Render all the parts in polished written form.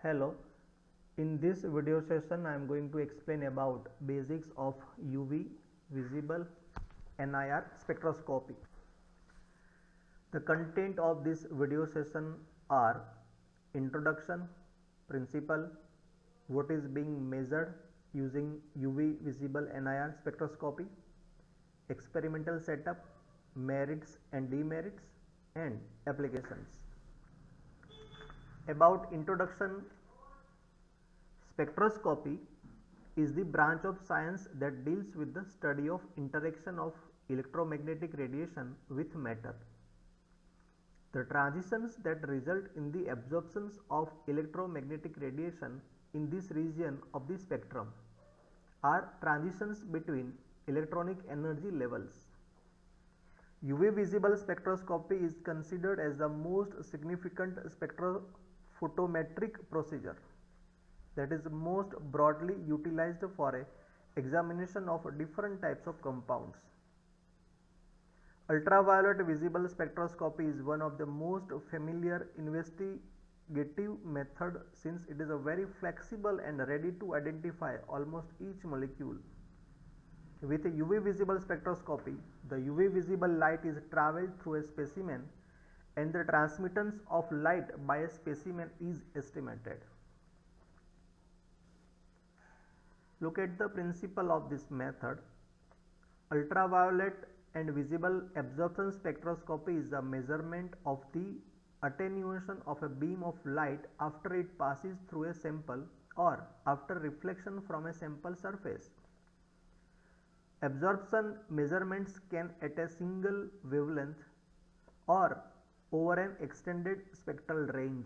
Hello, in this video session I am going to explain about basics of UV visible NIR spectroscopy. The content of this video session are introduction, principle, what is being measured using UV visible NIR spectroscopy, experimental setup, merits and demerits, and applications. About introduction, spectroscopy is the branch of science that deals with the study of interaction of electromagnetic radiation with matter. The transitions that result in the absorptions of electromagnetic radiation in this region of the spectrum are transitions between electronic energy levels. UV visible spectroscopy is considered as the most significant spectrophotometric procedure that is most broadly utilized for a examination of different types of compounds. Ultraviolet visible spectroscopy is one of the most familiar investigative method since it is a very flexible and ready to identify almost each molecule. With a UV visible spectroscopy, the UV visible light is traveled through a specimen and the transmittance of light by a specimen is estimated. Look at the principle of this method. Ultraviolet and visible absorption spectroscopy is the measurement of the attenuation of a beam of light after it passes through a sample or after reflection from a sample surface. Absorption measurements can at a single wavelength or over an extended spectral range.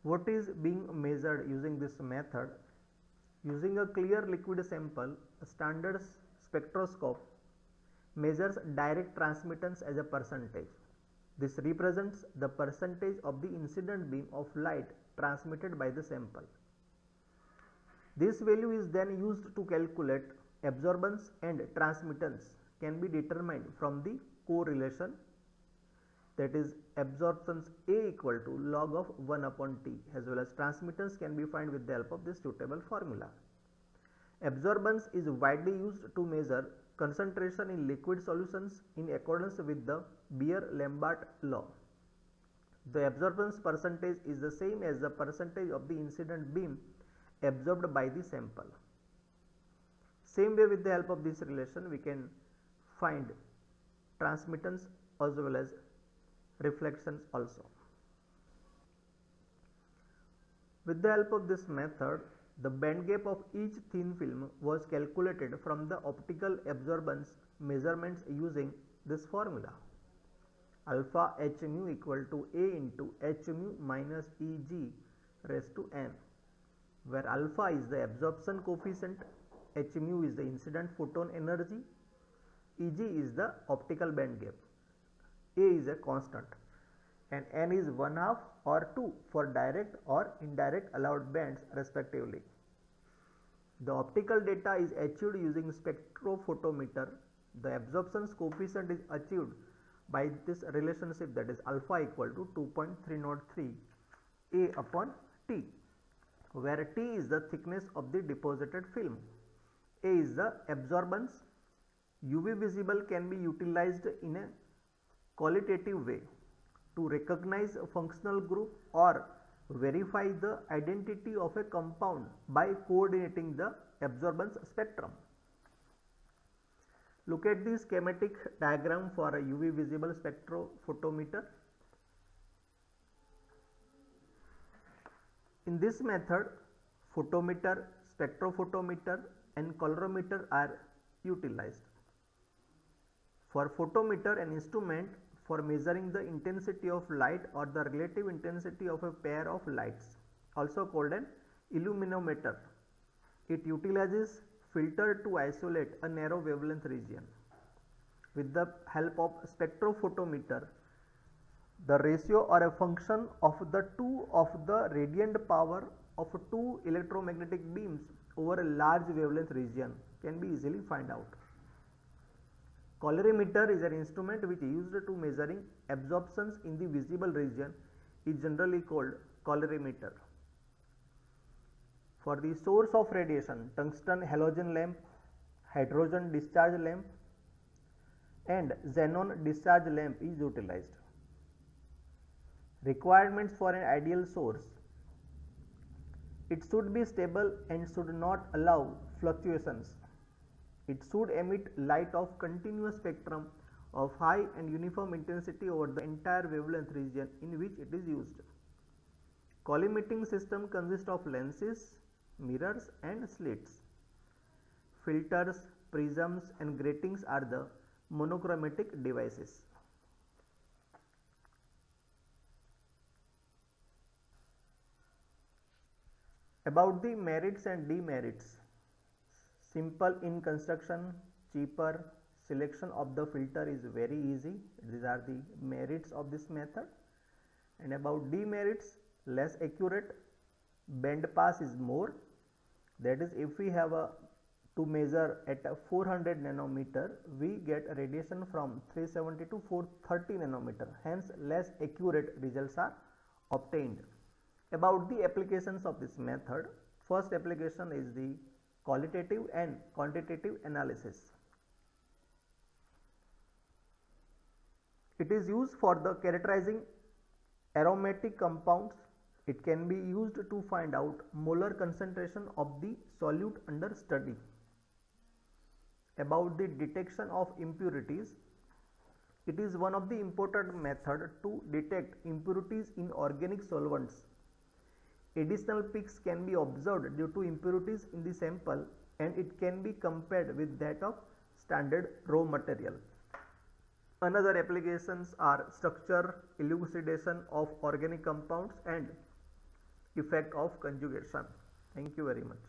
What is being measured using this method? Using a clear liquid sample, a standard spectroscope measures direct transmittance as a percentage. This represents the percentage of the incident beam of light transmitted by the sample. This value is then used to calculate absorbance and transmittance can be determined from the correlation, that is absorptions A equal to log of 1 upon T, as well as transmittance can be found with the help of this suitable formula. Absorbance is widely used to measure concentration in liquid solutions in accordance with the Beer-Lambert law. The absorbance percentage is the same as the percentage of the incident beam absorbed by the sample. Same way, with the help of this relation we can find transmittance as well as reflections also. With the help of this method, the band gap of each thin film was calculated from the optical absorbance measurements using this formula. Alpha h mu equal to A into h mu minus Eg raised to n, where alpha is the absorption coefficient, h mu is the incident photon energy, Eg is the optical band gap, A is a constant, and n is 1/2 or 2 for direct or indirect allowed bands respectively. The optical data is achieved using spectrophotometer. The absorption coefficient is achieved by this relationship, that is alpha equal to 2.303 A upon T, where T is the thickness of the deposited film, A is the absorbance. UV visible can be utilized in a qualitative way to recognize a functional group or verify the identity of a compound by coordinating the absorbance spectrum. Look at the schematic diagram for a UV visible spectrophotometer. In this method, photometer, spectrophotometer and colorimeter are utilized. For photometer, an instrument for measuring the intensity of light or the relative intensity of a pair of lights, also called an illuminator. It utilizes filter to isolate a narrow wavelength region. With the help of spectrophotometer, the ratio or a function of the two of the radiant power of two electromagnetic beams over a large wavelength region can be easily found out. Colorimeter is an instrument which is used to measuring absorptions in the visible region is generally called colorimeter. For the source of radiation, tungsten halogen lamp, hydrogen discharge lamp and xenon discharge lamp is utilized. Requirements for an ideal source: it should be stable and should not allow fluctuations. It should emit light of continuous spectrum of high and uniform intensity over the entire wavelength region in which it is used. Collimating system consists of lenses, mirrors and slits. Filters, prisms and gratings are the monochromatic devices. About the merits and demerits: simple in construction, cheaper, selection of the filter is very easy. These are the merits of this method. And about demerits: less accurate, band pass is more. That is, if we have to measure at 400 nanometer, we get radiation from 370 to 430 nanometer. Hence, less accurate results are obtained. About the applications of this method: first application is the qualitative and quantitative analysis. It is used for the characterizing aromatic compounds. It can be used to find out molar concentration of the solute under study. About the detection of impurities: it is one of the important methods to detect impurities in organic solvents. Additional peaks can be observed due to impurities in the sample and it can be compared with that of standard raw material. Another applications are structure, elucidation of organic compounds and effect of conjugation. Thank you very much.